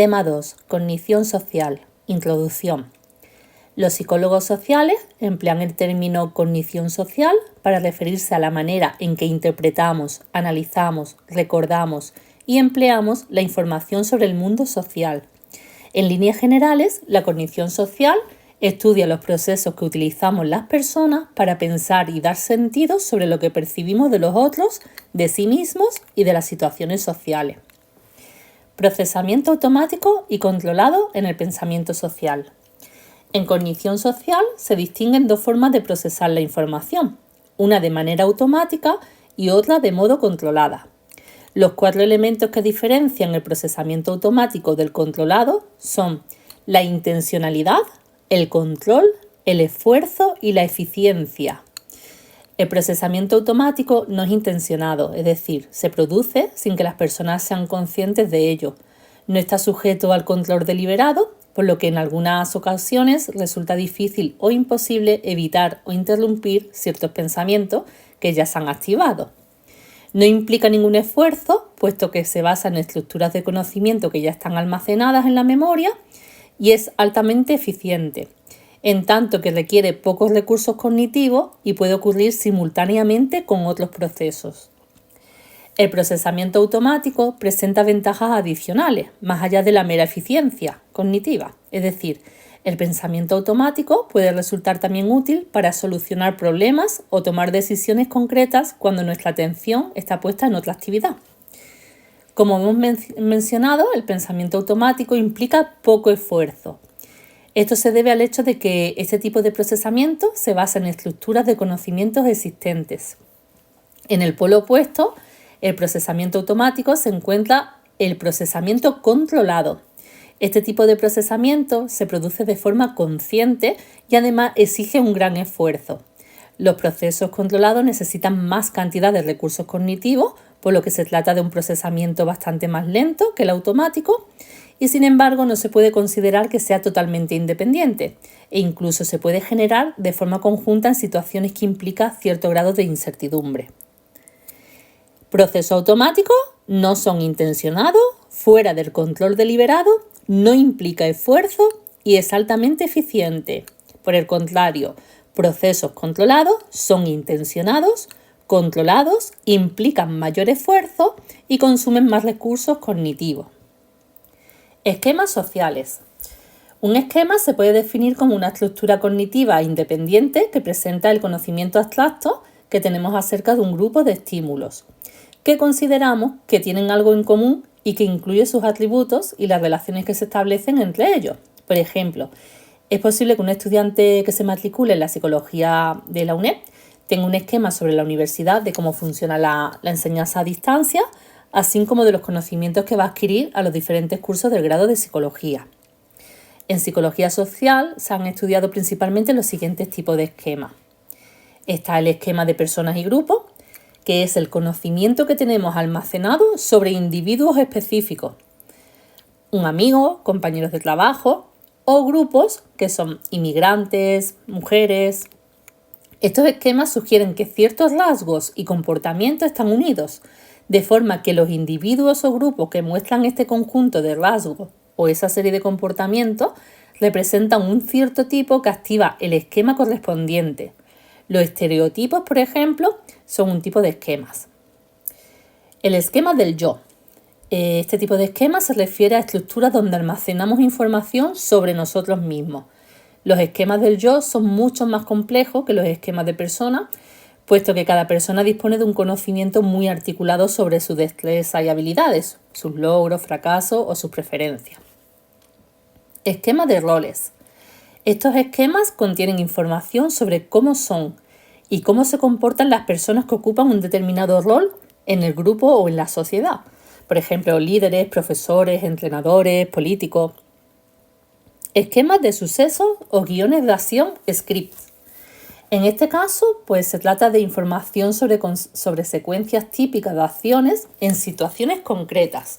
Tema 2. Cognición social. Introducción. Los psicólogos sociales emplean el término cognición social para referirse a la manera en que interpretamos, analizamos, recordamos y empleamos la información sobre el mundo social. En líneas generales, la cognición social estudia los procesos que utilizamos las personas para pensar y dar sentido sobre lo que percibimos de los otros, de sí mismos y de las situaciones sociales. Procesamiento automático y controlado en el pensamiento social. En cognición social se distinguen dos formas de procesar la información, una de manera automática y otra de modo controlada. Los 4 elementos que diferencian el procesamiento automático del controlado son la intencionalidad, el control, el esfuerzo y la eficiencia. El procesamiento automático no es intencionado, es decir, se produce sin que las personas sean conscientes de ello. No está sujeto al control deliberado, por lo que en algunas ocasiones resulta difícil o imposible evitar o interrumpir ciertos pensamientos que ya se han activado. No implica ningún esfuerzo, puesto que se basa en estructuras de conocimiento que ya están almacenadas en la memoria y es altamente eficiente, en tanto que requiere pocos recursos cognitivos y puede ocurrir simultáneamente con otros procesos. El procesamiento automático presenta ventajas adicionales, más allá de la mera eficiencia cognitiva. Es decir, el pensamiento automático puede resultar también útil para solucionar problemas o tomar decisiones concretas cuando nuestra atención está puesta en otra actividad. Como hemos mencionado, el pensamiento automático implica poco esfuerzo. Esto se debe al hecho de que este tipo de procesamiento se basa en estructuras de conocimientos existentes. En el polo opuesto, el procesamiento automático se encuentra el procesamiento controlado. Este tipo de procesamiento se produce de forma consciente y además exige un gran esfuerzo. Los procesos controlados necesitan más cantidad de recursos cognitivos, por lo que se trata de un procesamiento bastante más lento que el automático y sin embargo no se puede considerar que sea totalmente independiente e incluso se puede generar de forma conjunta en situaciones que implican cierto grado de incertidumbre. Procesos automáticos no son intencionados, fuera del control deliberado, no implica esfuerzo y es altamente eficiente. Por el contrario, procesos controlados son intencionados, controlados, implican mayor esfuerzo y consumen más recursos cognitivos. Esquemas sociales. Un esquema se puede definir como una estructura cognitiva independiente que presenta el conocimiento abstracto que tenemos acerca de un grupo de estímulos, que consideramos que tienen algo en común y que incluye sus atributos y las relaciones que se establecen entre ellos. Por ejemplo, es posible que un estudiante que se matricule en la psicología de la UNED tenga un esquema sobre la universidad de cómo funciona la enseñanza a distancia, así como de los conocimientos que va a adquirir a los diferentes cursos del grado de psicología. En psicología social se han estudiado principalmente los siguientes tipos de esquemas. Está el esquema de personas y grupos, que es el conocimiento que tenemos almacenado sobre individuos específicos. Un amigo, compañeros de trabajo o grupos que son inmigrantes, mujeres. Estos esquemas sugieren que ciertos rasgos y comportamientos están unidos, de forma que los individuos o grupos que muestran este conjunto de rasgos o esa serie de comportamientos representan un cierto tipo que activa el esquema correspondiente. Los estereotipos, por ejemplo, son un tipo de esquemas. El esquema del yo. Este tipo de esquema se refiere a estructuras donde almacenamos información sobre nosotros mismos. Los esquemas del yo son mucho más complejos que los esquemas de persona, puesto que cada persona dispone de un conocimiento muy articulado sobre su destreza y habilidades, sus logros, fracasos o sus preferencias. Esquema de roles. Estos esquemas contienen información sobre cómo son y cómo se comportan las personas que ocupan un determinado rol en el grupo o en la sociedad. Por ejemplo, líderes, profesores, entrenadores, políticos. Esquemas de sucesos o guiones de acción, scripts. En este caso, se trata de información sobre secuencias típicas de acciones en situaciones concretas.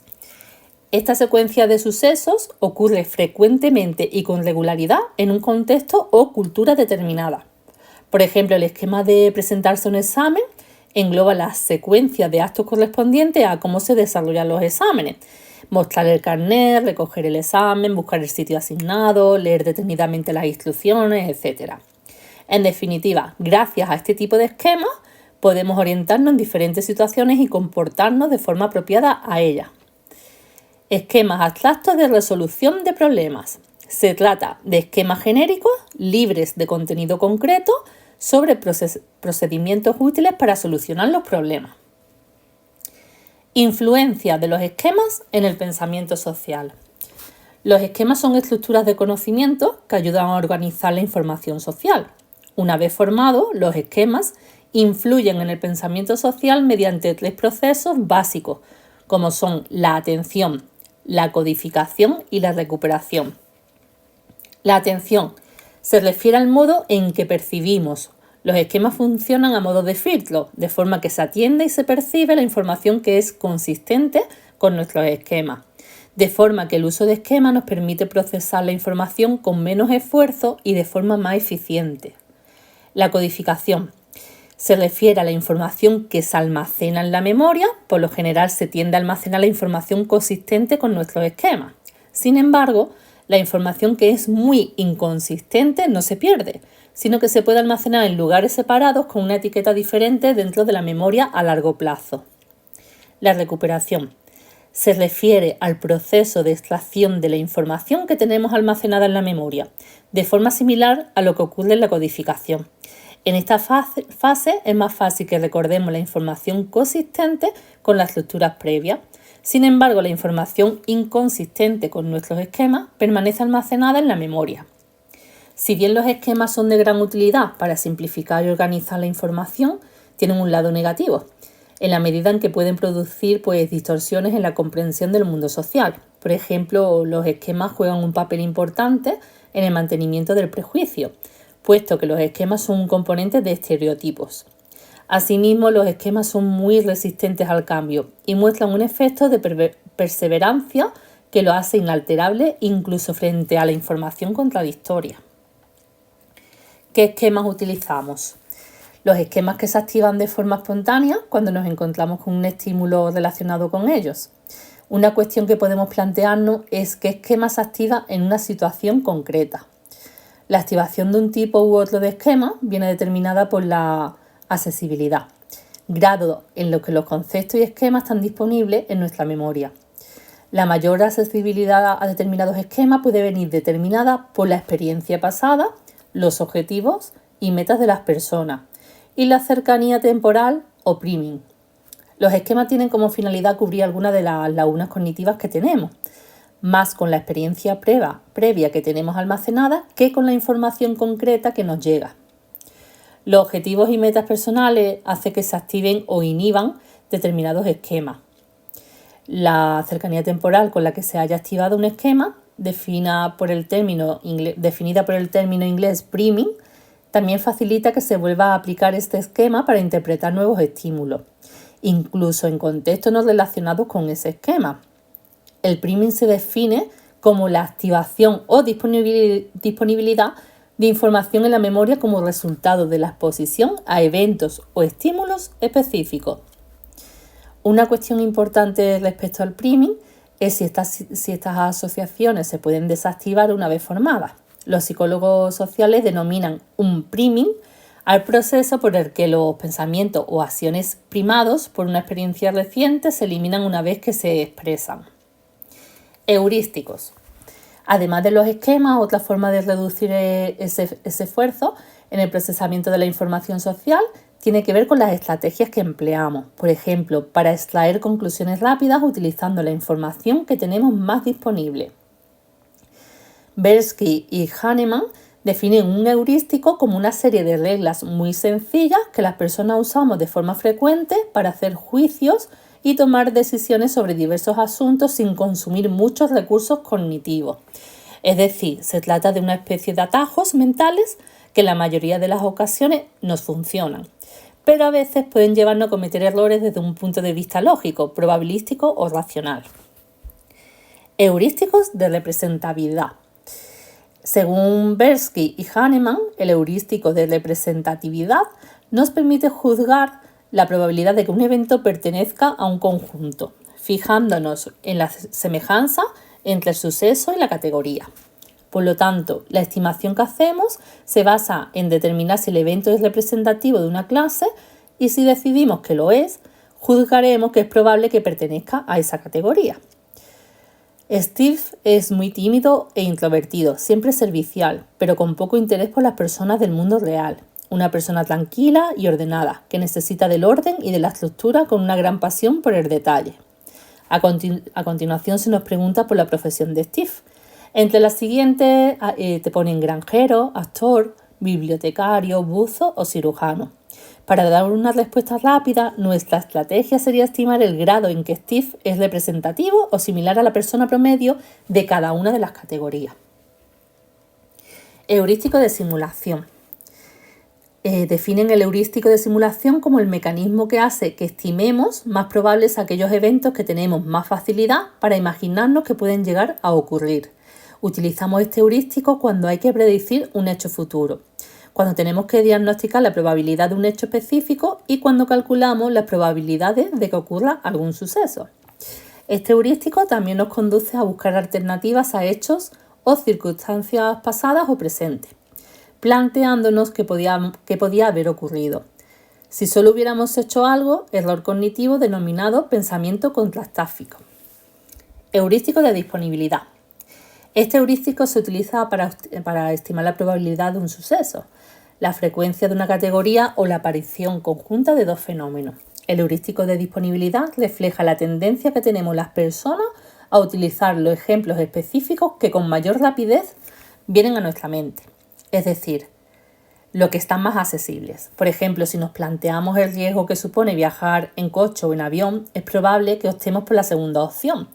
Esta secuencia de sucesos ocurre frecuentemente y con regularidad en un contexto o cultura determinada. Por ejemplo, el esquema de presentarse a un examen engloba la secuencia de actos correspondientes a cómo se desarrollan los exámenes. Mostrar el carnet, recoger el examen, buscar el sitio asignado, leer detenidamente las instrucciones, etc. En definitiva, gracias a este tipo de esquemas, podemos orientarnos en diferentes situaciones y comportarnos de forma apropiada a ellas. Esquemas abstractos de resolución de problemas. Se trata de esquemas genéricos, libres de contenido concreto, sobre procedimientos útiles para solucionar los problemas. Influencia de los esquemas en el pensamiento social. Los esquemas son estructuras de conocimiento que ayudan a organizar la información social. Una vez formados, los esquemas influyen en el pensamiento social mediante 3 procesos básicos, como son la atención, la codificación y la recuperación. La atención se refiere al modo en que percibimos. Los esquemas funcionan a modo de filtro, de forma que se atiende y se percibe la información que es consistente con nuestros esquemas, de forma que el uso de esquemas nos permite procesar la información con menos esfuerzo y de forma más eficiente. La codificación se refiere a la información que se almacena en la memoria. Por lo general se tiende a almacenar la información consistente con nuestros esquemas. Sin embargo, la información que es muy inconsistente no se pierde, sino que se puede almacenar en lugares separados con una etiqueta diferente dentro de la memoria a largo plazo. La recuperación se refiere al proceso de extracción de la información que tenemos almacenada en la memoria, de forma similar a lo que ocurre en la codificación. En esta fase es más fácil que recordemos la información consistente con las estructuras previas. Sin embargo, la información inconsistente con nuestros esquemas permanece almacenada en la memoria. Si bien los esquemas son de gran utilidad para simplificar y organizar la información, tienen un lado negativo, en la medida en que pueden producir distorsiones en la comprensión del mundo social. Por ejemplo, los esquemas juegan un papel importante en el mantenimiento del prejuicio, puesto que los esquemas son un componente de estereotipos. Asimismo, los esquemas son muy resistentes al cambio y muestran un efecto de perseverancia que lo hace inalterable incluso frente a la información contradictoria. ¿Qué esquemas utilizamos? Los esquemas que se activan de forma espontánea cuando nos encontramos con un estímulo relacionado con ellos. Una cuestión que podemos plantearnos es qué esquema se activa en una situación concreta. La activación de un tipo u otro de esquema viene determinada por la accesibilidad, grado en lo que los conceptos y esquemas están disponibles en nuestra memoria. La mayor accesibilidad a determinados esquemas puede venir determinada por la experiencia pasada, los objetivos y metas de las personas y la cercanía temporal o priming. Los esquemas tienen como finalidad cubrir algunas de las lagunas cognitivas que tenemos, más con la experiencia previa que tenemos almacenada que con la información concreta que nos llega. Los objetivos y metas personales hacen que se activen o inhiban determinados esquemas. La cercanía temporal con la que se haya activado un esquema, definida por el término inglés priming, también facilita que se vuelva a aplicar este esquema para interpretar nuevos estímulos, incluso en contextos no relacionados con ese esquema. El priming se define como la activación o disponibilidad de información en la memoria como resultado de la exposición a eventos o estímulos específicos. Una cuestión importante respecto al priming es si estas asociaciones se pueden desactivar una vez formadas. Los psicólogos sociales denominan un priming al proceso por el que los pensamientos o acciones primados por una experiencia reciente se eliminan una vez que se expresan. Heurísticos. Además de los esquemas, otra forma de reducir ese esfuerzo en el procesamiento de la información social tiene que ver con las estrategias que empleamos. Por ejemplo, para extraer conclusiones rápidas utilizando la información que tenemos más disponible. Tversky y Hahnemann definen un heurístico como una serie de reglas muy sencillas que las personas usamos de forma frecuente para hacer juicios y tomar decisiones sobre diversos asuntos sin consumir muchos recursos cognitivos. Es decir, se trata de una especie de atajos mentales que en la mayoría de las ocasiones nos funcionan, pero a veces pueden llevarnos a cometer errores desde un punto de vista lógico, probabilístico o racional. Heurísticos de representatividad. Según Tversky y Hahnemann, el heurístico de representatividad nos permite juzgar la probabilidad de que un evento pertenezca a un conjunto, fijándonos en la semejanza entre el suceso y la categoría. Por lo tanto, la estimación que hacemos se basa en determinar si el evento es representativo de una clase y si decidimos que lo es, juzgaremos que es probable que pertenezca a esa categoría. Steve es muy tímido e introvertido, siempre servicial, pero con poco interés por las personas del mundo real. Una persona tranquila y ordenada, que necesita del orden y de la estructura con una gran pasión por el detalle. A continuación se nos pregunta por la profesión de Steve. Entre las siguientes te ponen granjero, actor, bibliotecario, buzo o cirujano. Para dar una respuesta rápida, nuestra estrategia sería estimar el grado en que Steve es representativo o similar a la persona promedio de cada una de las categorías. Heurístico de simulación. Definen el heurístico de simulación como el mecanismo que hace que estimemos más probables aquellos eventos que tenemos más facilidad para imaginarnos que pueden llegar a ocurrir. Utilizamos este heurístico cuando hay que predecir un hecho futuro, cuando tenemos que diagnosticar la probabilidad de un hecho específico y cuando calculamos las probabilidades de que ocurra algún suceso. Este heurístico también nos conduce a buscar alternativas a hechos o circunstancias pasadas o presentes, planteándonos qué podía haber ocurrido. Si solo hubiéramos hecho algo, error cognitivo denominado pensamiento contrastáfico. Heurístico de disponibilidad. Este heurístico se utiliza para estimar la probabilidad de un suceso, la frecuencia de una categoría o la aparición conjunta de dos fenómenos. El heurístico de disponibilidad refleja la tendencia que tenemos las personas a utilizar los ejemplos específicos que con mayor rapidez vienen a nuestra mente, es decir, los que están más accesibles. Por ejemplo, si nos planteamos el riesgo que supone viajar en coche o en avión, es probable que optemos por la segunda opción,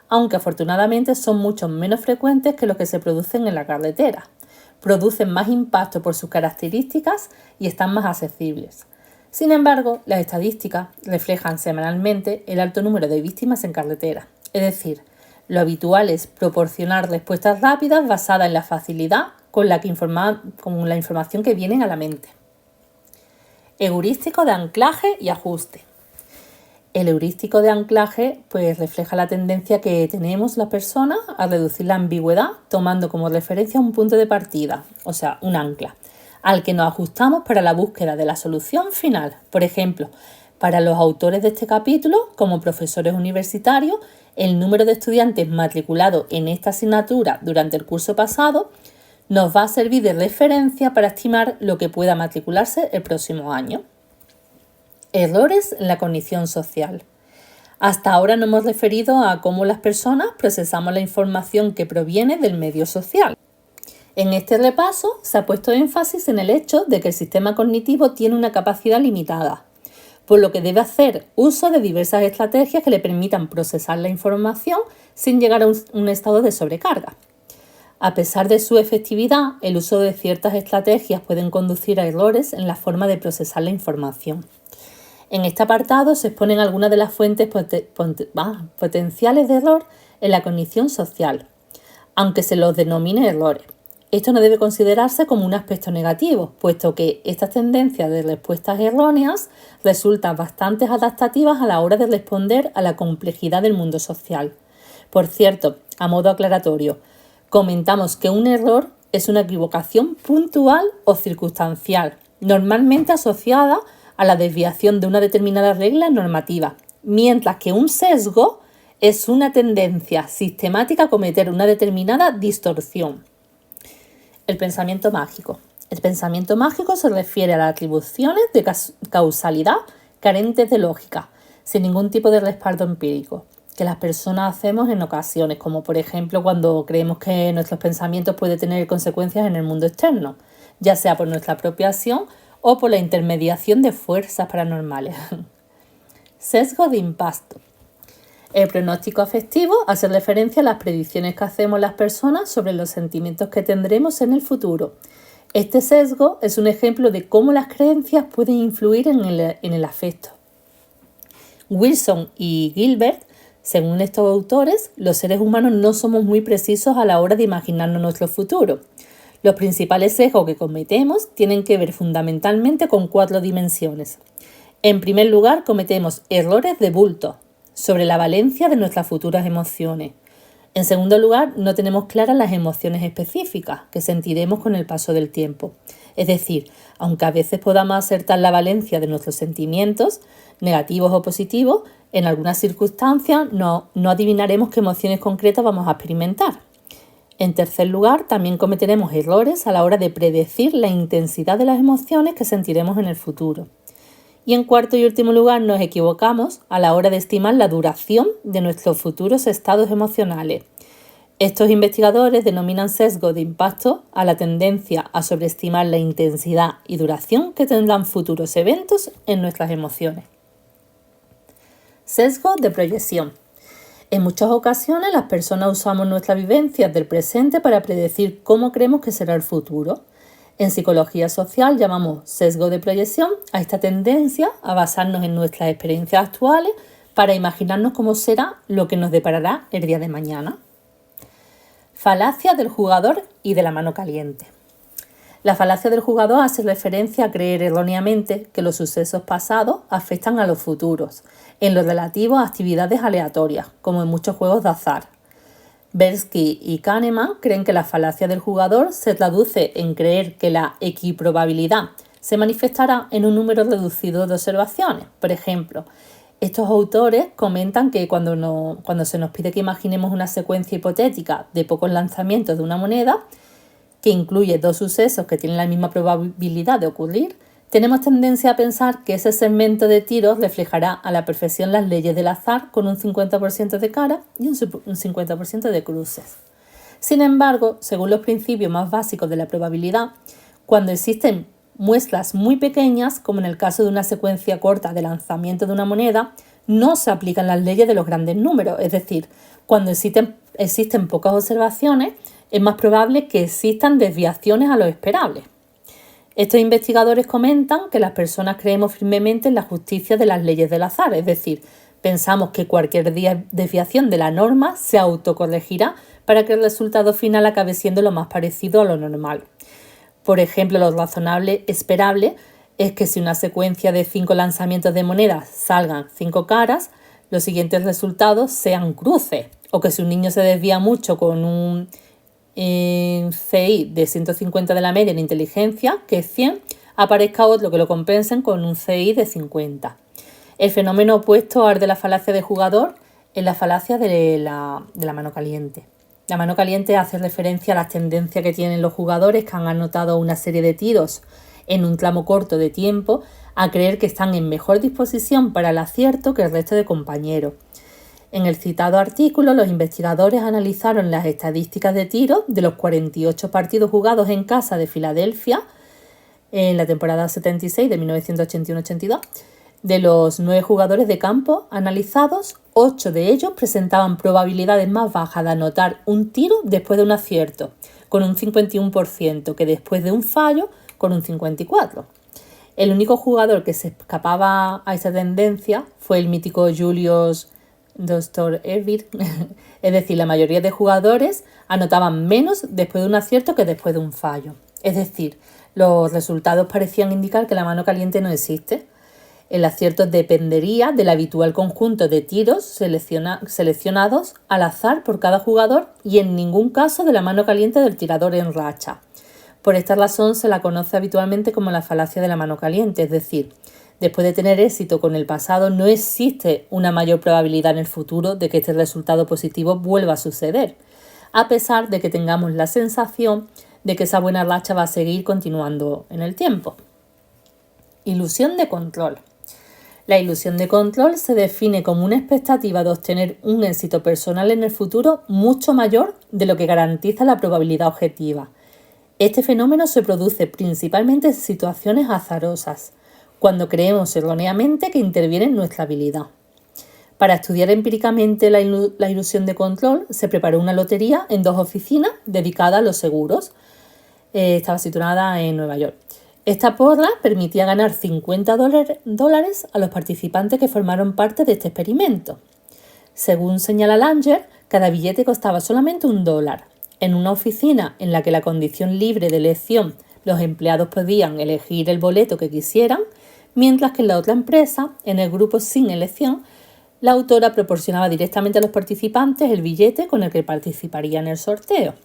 aunque afortunadamente son mucho menos frecuentes que los que se producen en la carretera. Producen más impacto por sus características y están más accesibles. Sin embargo, las estadísticas reflejan semanalmente el alto número de víctimas en carretera. Es decir, lo habitual es proporcionar respuestas rápidas basadas en la facilidad con la información que viene a la mente. Heurístico de anclaje y ajuste. El heurístico de anclaje refleja la tendencia que tenemos las personas a reducir la ambigüedad tomando como referencia un punto de partida, o sea, un ancla, al que nos ajustamos para la búsqueda de la solución final. Por ejemplo, para los autores de este capítulo, como profesores universitarios, el número de estudiantes matriculados en esta asignatura durante el curso pasado nos va a servir de referencia para estimar lo que pueda matricularse el próximo año. Errores en la cognición social. Hasta ahora nos hemos referido a cómo las personas procesamos la información que proviene del medio social. En este repaso se ha puesto énfasis en el hecho de que el sistema cognitivo tiene una capacidad limitada, por lo que debe hacer uso de diversas estrategias que le permitan procesar la información sin llegar a un estado de sobrecarga. A pesar de su efectividad, el uso de ciertas estrategias pueden conducir a errores en la forma de procesar la información. En este apartado se exponen algunas de las fuentes potenciales de error en la cognición social, aunque se los denomine errores. Esto no debe considerarse como un aspecto negativo, puesto que estas tendencias de respuestas erróneas resultan bastante adaptativas a la hora de responder a la complejidad del mundo social. Por cierto, a modo aclaratorio, comentamos que un error es una equivocación puntual o circunstancial, normalmente asociada a la desviación de una determinada regla normativa, mientras que un sesgo es una tendencia sistemática a cometer una determinada distorsión. El pensamiento mágico. El pensamiento mágico se refiere a las atribuciones de causalidad carentes de lógica, sin ningún tipo de respaldo empírico, que las personas hacemos en ocasiones, como por ejemplo cuando creemos que nuestros pensamientos pueden tener consecuencias en el mundo externo, ya sea por nuestra propia acción o por la intermediación de fuerzas paranormales. Sesgo de impacto. El pronóstico afectivo hace referencia a las predicciones que hacemos las personas sobre los sentimientos que tendremos en el futuro. Este sesgo es un ejemplo de cómo las creencias pueden influir en el afecto. Wilson y Gilbert, según estos autores, los seres humanos no somos muy precisos a la hora de imaginarnos nuestro futuro. Los principales sesgos que cometemos tienen que ver fundamentalmente con 4 dimensiones. En primer lugar, cometemos errores de bulto sobre la valencia de nuestras futuras emociones. En segundo lugar, no tenemos claras las emociones específicas que sentiremos con el paso del tiempo. Es decir, aunque a veces podamos acertar la valencia de nuestros sentimientos, negativos o positivos, en algunas circunstancias no adivinaremos qué emociones concretas vamos a experimentar. En tercer lugar, también cometeremos errores a la hora de predecir la intensidad de las emociones que sentiremos en el futuro. Y en cuarto y último lugar, nos equivocamos a la hora de estimar la duración de nuestros futuros estados emocionales. Estos investigadores denominan sesgo de impacto a la tendencia a sobreestimar la intensidad y duración que tendrán futuros eventos en nuestras emociones. Sesgo de proyección. En muchas ocasiones las personas usamos nuestras vivencias del presente para predecir cómo creemos que será el futuro. En psicología social llamamos sesgo de proyección a esta tendencia a basarnos en nuestras experiencias actuales para imaginarnos cómo será lo que nos deparará el día de mañana. Falacia del jugador y de la mano caliente. La falacia del jugador hace referencia a creer erróneamente que los sucesos pasados afectan a los futuros, en lo relativo a actividades aleatorias, como en muchos juegos de azar. Tversky y Kahneman creen que la falacia del jugador se traduce en creer que la equiprobabilidad se manifestará en un número reducido de observaciones. Por ejemplo, estos autores comentan que cuando se nos pide que imaginemos una secuencia hipotética de pocos lanzamientos de una moneda, que incluye dos sucesos que tienen la misma probabilidad de ocurrir, tenemos tendencia a pensar que ese segmento de tiros reflejará a la perfección las leyes del azar con un 50% de cara y un 50% de cruces. Sin embargo, según los principios más básicos de la probabilidad, cuando existen muestras muy pequeñas, como en el caso de una secuencia corta de lanzamiento de una moneda, no se aplican las leyes de los grandes números, es decir, cuando existen pocas observaciones, es más probable que existan desviaciones a lo esperable. Estos investigadores comentan que las personas creemos firmemente en la justicia de las leyes del azar, es decir, pensamos que cualquier desviación de la norma se autocorregirá para que el resultado final acabe siendo lo más parecido a lo normal. Por ejemplo, lo razonable esperable es que si una secuencia de 5 lanzamientos de monedas salgan 5 caras, los siguientes resultados sean cruces, o que si un niño se desvía mucho con un CI de 150 de la media en inteligencia, que es 100, aparezca otro que lo compensen con un CI de 50. El fenómeno opuesto al de la falacia de jugador es la falacia de la mano caliente. La mano caliente hace referencia a las tendencias que tienen los jugadores que han anotado una serie de tiros en un tramo corto de tiempo a creer que están en mejor disposición para el acierto que el resto de compañeros. En el citado artículo, los investigadores analizaron las estadísticas de tiro de los 48 partidos jugados en casa de Filadelfia en la temporada 76 de 1981-82. De los 9 jugadores de campo analizados, 8 de ellos presentaban probabilidades más bajas de anotar un tiro después de un acierto, con un 51%, que después de un fallo, con un 54%. El único jugador que se escapaba a esa tendencia fue el mítico Julius Dostor-Ervir, es decir, la mayoría de jugadores anotaban menos después de un acierto que después de un fallo. Es decir, los resultados parecían indicar que la mano caliente no existe. El acierto dependería del habitual conjunto de tiros seleccionados al azar por cada jugador y en ningún caso de la mano caliente del tirador en racha. Por esta razón se la conoce habitualmente como la falacia de la mano caliente, es decir, después de tener éxito con el pasado, no existe una mayor probabilidad en el futuro de que este resultado positivo vuelva a suceder, a pesar de que tengamos la sensación de que esa buena racha va a seguir continuando en el tiempo. Ilusión de control. La ilusión de control se define como una expectativa de obtener un éxito personal en el futuro mucho mayor de lo que garantiza la probabilidad objetiva. Este fenómeno se produce principalmente en situaciones azarosas, cuando creemos erróneamente que interviene en nuestra habilidad. Para estudiar empíricamente la ilusión de control, se preparó una lotería en 2 oficinas dedicadas a los seguros. Estaba situada en Nueva York. Esta porra permitía ganar $50 a los participantes que formaron parte de este experimento. Según señala Langer, cada billete costaba solamente $1. En una oficina en la que la condición libre de elección los empleados podían elegir el boleto que quisieran, mientras que en la otra empresa, en el grupo sin elección, la autora proporcionaba directamente a los participantes el billete con el que participarían en el sorteo.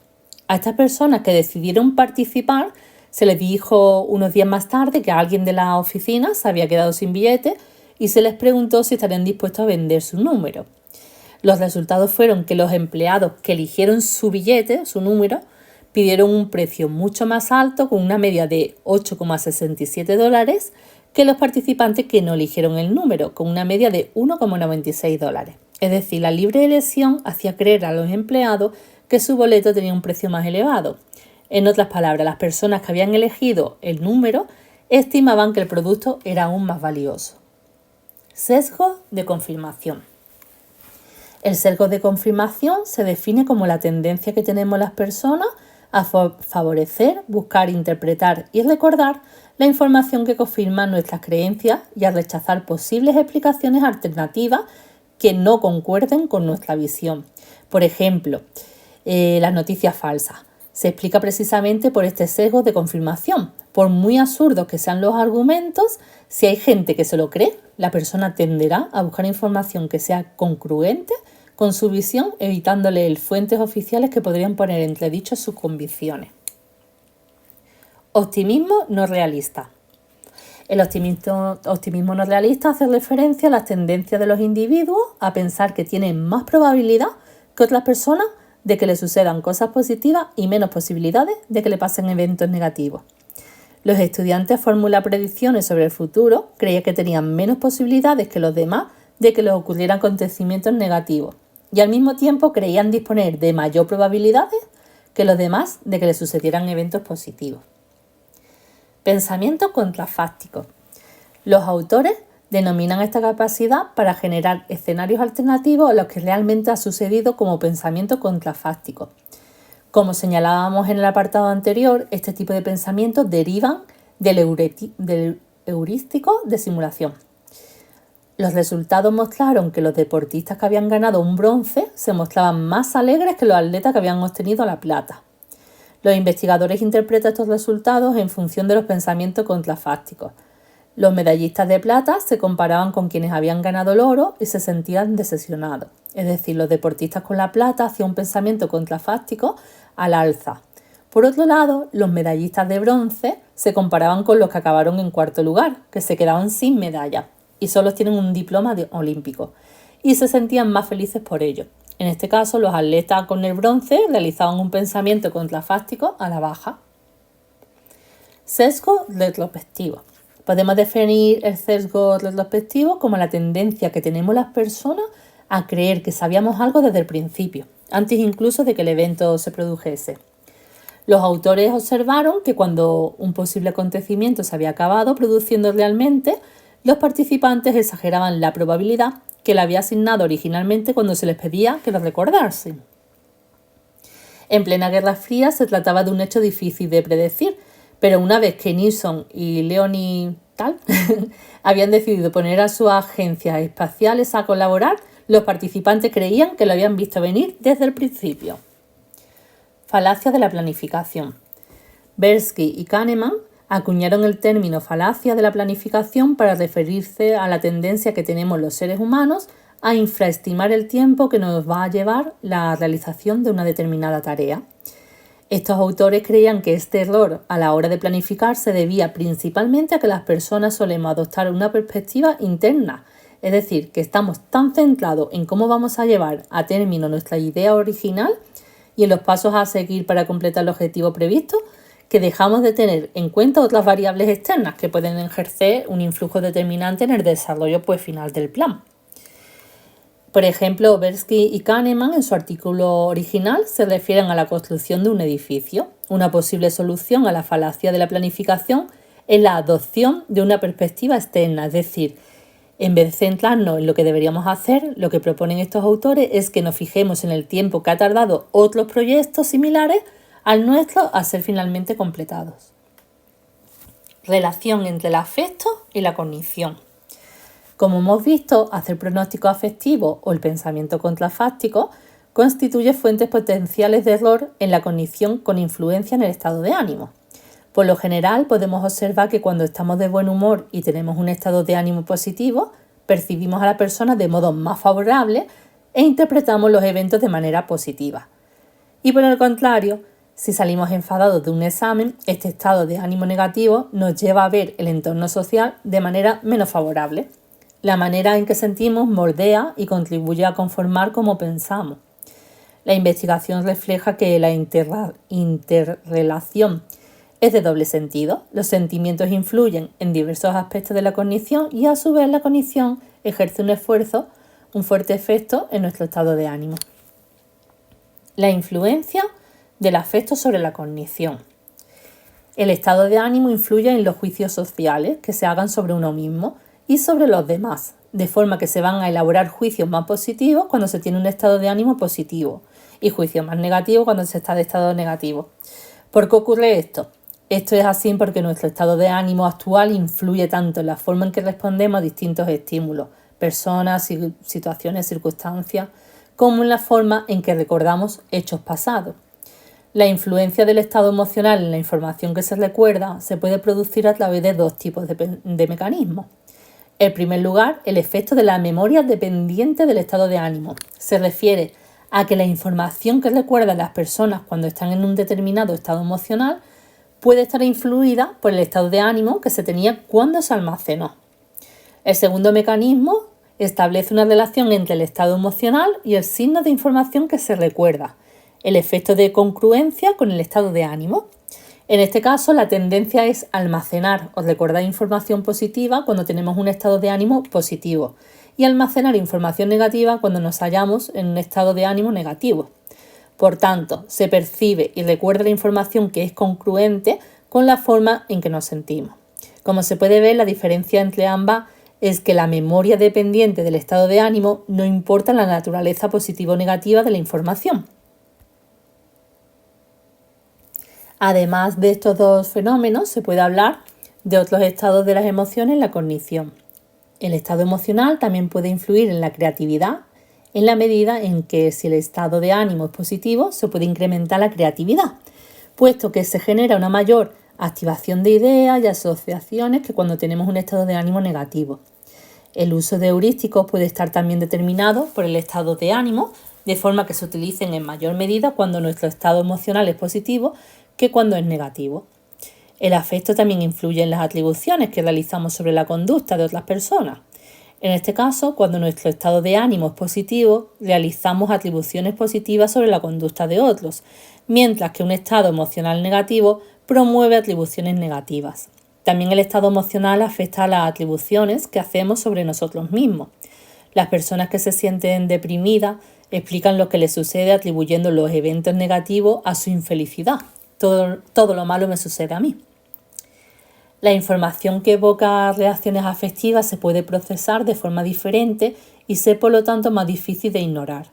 A estas personas que decidieron participar se les dijo unos días más tarde que alguien de la oficina se había quedado sin billete y se les preguntó si estarían dispuestos a vender su número. Los resultados fueron que los empleados que eligieron su billete, su número, pidieron un precio mucho más alto, con una media de $8,67, que los participantes que no eligieron el número, con una media de $1,96. Es decir, la libre elección hacía creer a los empleados que su boleto tenía un precio más elevado. En otras palabras, las personas que habían elegido el número estimaban que el producto era aún más valioso. Sesgo de confirmación. El sesgo de confirmación se define como la tendencia que tenemos las personas a favorecer, buscar, interpretar y recordar la información que confirma nuestras creencias y a rechazar posibles explicaciones alternativas que no concuerden con nuestra visión. Por ejemplo, las noticias falsas. Se explica precisamente por este sesgo de confirmación. Por muy absurdos que sean los argumentos, si hay gente que se lo cree, la persona tenderá a buscar información que sea congruente con su visión, evitándole el fuentes oficiales que podrían poner en entredicho sus convicciones. Optimismo no realista. El optimismo no realista hace referencia a las tendencias de los individuos a pensar que tienen más probabilidad que otras personas de que le sucedan cosas positivas y menos posibilidades de que le pasen eventos negativos. Los estudiantes formulan predicciones sobre el futuro, creían que tenían menos posibilidades que los demás de que les ocurrieran acontecimientos negativos y al mismo tiempo creían disponer de mayor probabilidades que los demás de que les sucedieran eventos positivos. Pensamiento contrafáctico. Los autores denominan esta capacidad para generar escenarios alternativos a los que realmente ha sucedido como pensamiento contrafáctico. Como señalábamos en el apartado anterior, este tipo de pensamientos derivan del heurístico de simulación. Los resultados mostraron que los deportistas que habían ganado un bronce se mostraban más alegres que los atletas que habían obtenido la plata. Los investigadores interpretan estos resultados en función de los pensamientos contrafácticos. Los medallistas de plata se comparaban con quienes habían ganado el oro y se sentían decepcionados. Es decir, los deportistas con la plata hacían un pensamiento contrafáctico al alza. Por otro lado, los medallistas de bronce se comparaban con los que acabaron en cuarto lugar, que se quedaban sin medalla y solo tienen un diploma olímpico, y se sentían más felices por ello. En este caso, los atletas con el bronce realizaban un pensamiento contrafáctico a la baja. Sesgo retrospectivo. Podemos definir el sesgo retrospectivo como la tendencia que tenemos las personas a creer que sabíamos algo desde el principio, antes incluso de que el evento se produjese. Los autores observaron que cuando un posible acontecimiento se había acabado produciendo realmente, los participantes exageraban la probabilidad que le había asignado originalmente cuando se les pedía que lo recordasen. En plena Guerra Fría se trataba de un hecho difícil de predecir, pero una vez que Nixon y Leonid habían decidido poner a sus agencias espaciales a colaborar, los participantes creían que lo habían visto venir desde el principio. Falacia de la planificación. Tversky y Kahneman acuñaron el término falacia de la planificación para referirse a la tendencia que tenemos los seres humanos a infraestimar el tiempo que nos va a llevar la realización de una determinada tarea. Estos autores creían que este error a la hora de planificar se debía principalmente a que las personas solemos adoptar una perspectiva interna, es decir, que estamos tan centrados en cómo vamos a llevar a término nuestra idea original y en los pasos a seguir para completar el objetivo previsto, que dejamos de tener en cuenta otras variables externas que pueden ejercer un influjo determinante en el desarrollo final del plan. Por ejemplo, Tversky y Kahneman en su artículo original se refieren a la construcción de un edificio. Una posible solución a la falacia de la planificación es la adopción de una perspectiva externa, es decir, en vez de centrarnos en lo que deberíamos hacer, lo que proponen estos autores es que nos fijemos en el tiempo que ha tardado otros proyectos similares al nuestro a ser finalmente completados. Relación entre el afecto y la cognición. Como hemos visto, hacer pronósticos afectivos o el pensamiento contrafáctico constituye fuentes potenciales de error en la cognición con influencia en el estado de ánimo. Por lo general, podemos observar que cuando estamos de buen humor y tenemos un estado de ánimo positivo, percibimos a la persona de modo más favorable e interpretamos los eventos de manera positiva. Y por el contrario, si salimos enfadados de un examen, este estado de ánimo negativo nos lleva a ver el entorno social de manera menos favorable. La manera en que sentimos moldea y contribuye a conformar cómo pensamos. La investigación refleja que la interrelación es de doble sentido. Los sentimientos influyen en diversos aspectos de la cognición y a su vez la cognición ejerce un fuerte efecto en nuestro estado de ánimo. La influencia del afecto sobre la cognición. El estado de ánimo influye en los juicios sociales que se hagan sobre uno mismo y sobre los demás, de forma que se van a elaborar juicios más positivos cuando se tiene un estado de ánimo positivo y juicios más negativos cuando se está de estado negativo. ¿Por qué ocurre esto? Esto es así porque nuestro estado de ánimo actual influye tanto en la forma en que respondemos a distintos estímulos, personas, situaciones, circunstancias, como en la forma en que recordamos hechos pasados. La influencia del estado emocional en la información que se recuerda se puede producir a través de dos tipos de mecanismos. En primer lugar, el efecto de la memoria dependiente del estado de ánimo. Se refiere a que la información que recuerdan las personas cuando están en un determinado estado emocional puede estar influida por el estado de ánimo que se tenía cuando se almacenó. El segundo mecanismo establece una relación entre el estado emocional y el signo de información que se recuerda, el efecto de congruencia con el estado de ánimo. En este caso, la tendencia es almacenar o recordar información positiva cuando tenemos un estado de ánimo positivo y almacenar información negativa cuando nos hallamos en un estado de ánimo negativo. Por tanto, se percibe y recuerda la información que es congruente con la forma en que nos sentimos. Como se puede ver, la diferencia entre ambas es que la memoria dependiente del estado de ánimo no importa la naturaleza positiva o negativa de la información. Además de estos dos fenómenos, se puede hablar de otros estados de las emociones en la cognición. El estado emocional también puede influir en la creatividad, en la medida en que si el estado de ánimo es positivo, se puede incrementar la creatividad, puesto que se genera una mayor activación de ideas y asociaciones que cuando tenemos un estado de ánimo negativo. El uso de heurísticos puede estar también determinado por el estado de ánimo, de forma que se utilicen en mayor medida cuando nuestro estado emocional es positivo que cuando es negativo. El afecto también influye en las atribuciones que realizamos sobre la conducta de otras personas. En este caso, cuando nuestro estado de ánimo es positivo, realizamos atribuciones positivas sobre la conducta de otros, mientras que un estado emocional negativo promueve atribuciones negativas. También el estado emocional afecta a las atribuciones que hacemos sobre nosotros mismos. Las personas que se sienten deprimidas explican lo que les sucede atribuyendo los eventos negativos a su infelicidad. Todo lo malo me sucede a mí. La información que evoca reacciones afectivas se puede procesar de forma diferente y ser por lo tanto más difícil de ignorar.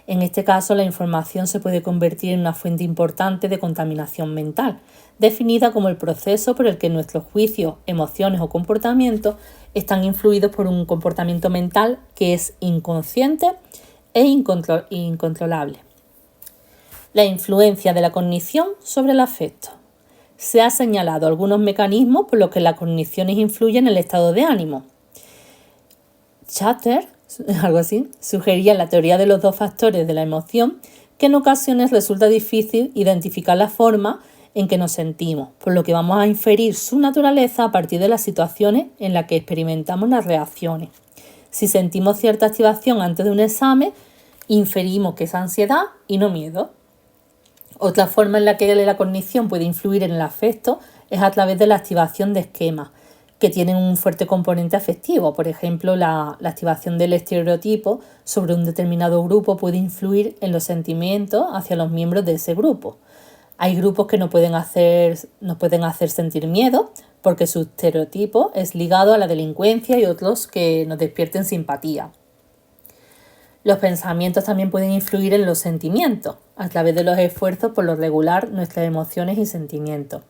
En este caso, la información se puede convertir en una fuente importante de contaminación mental, definida como el proceso por el que nuestros juicios, emociones o comportamientos están influidos por un comportamiento mental que es inconsciente e incontrolable. La influencia de la cognición sobre el afecto. Se ha señalado algunos mecanismos por los que las cogniciones influyen en el estado de ánimo. Schachter, sugería en la teoría de los dos factores de la emoción que en ocasiones resulta difícil identificar la forma en que nos sentimos, por lo que vamos a inferir su naturaleza a partir de las situaciones en las que experimentamos las reacciones. Si sentimos cierta activación antes de un examen, inferimos que es ansiedad y no miedo. Otra forma en la que la cognición puede influir en el afecto es a través de la activación de esquemas que tienen un fuerte componente afectivo. Por ejemplo, la activación del estereotipo sobre un determinado grupo puede influir en los sentimientos hacia los miembros de ese grupo. Hay grupos que nos pueden hacer sentir miedo porque su estereotipo es ligado a la delincuencia y otros que nos despierten simpatía. Los pensamientos también pueden influir en los sentimientos, a través de los esfuerzos por regular nuestras emociones y sentimientos.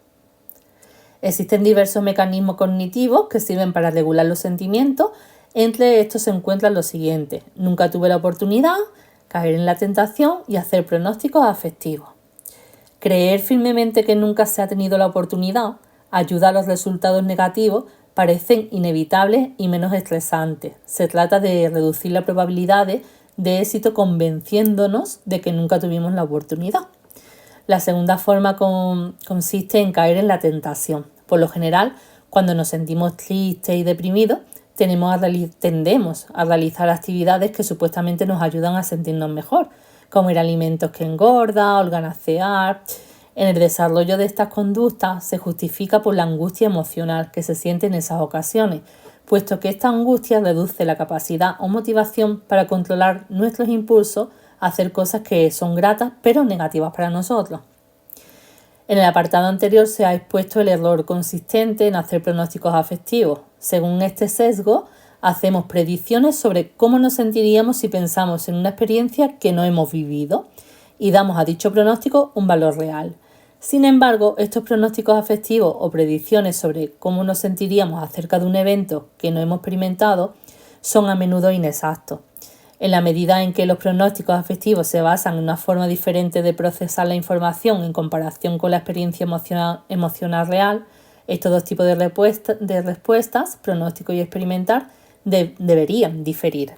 Existen diversos mecanismos cognitivos que sirven para regular los sentimientos. Entre estos se encuentran los siguientes: nunca tuve la oportunidad, caer en la tentación y hacer pronósticos afectivos. Creer firmemente que nunca se ha tenido la oportunidad ayuda a los resultados negativos parecen inevitables y menos estresantes. Se trata de reducir las probabilidades de éxito convenciéndonos de que nunca tuvimos la oportunidad. La segunda forma consiste en caer en la tentación. Por lo general, cuando nos sentimos tristes y deprimidos, tendemos a realizar actividades que supuestamente nos ayudan a sentirnos mejor, comer alimentos que engordan, holgazanear. En el desarrollo de estas conductas se justifica por la angustia emocional que se siente en esas ocasiones, puesto que esta angustia reduce la capacidad o motivación para controlar nuestros impulsos a hacer cosas que son gratas pero negativas para nosotros. En el apartado anterior se ha expuesto el error consistente en hacer pronósticos afectivos. Según este sesgo, hacemos predicciones sobre cómo nos sentiríamos si pensamos en una experiencia que no hemos vivido y damos a dicho pronóstico un valor real. Sin embargo, estos pronósticos afectivos o predicciones sobre cómo nos sentiríamos acerca de un evento que no hemos experimentado son a menudo inexactos. En la medida en que los pronósticos afectivos se basan en una forma diferente de procesar la información en comparación con la experiencia emocional real, estos dos tipos de respuestas, pronóstico y experimentar, deberían diferir.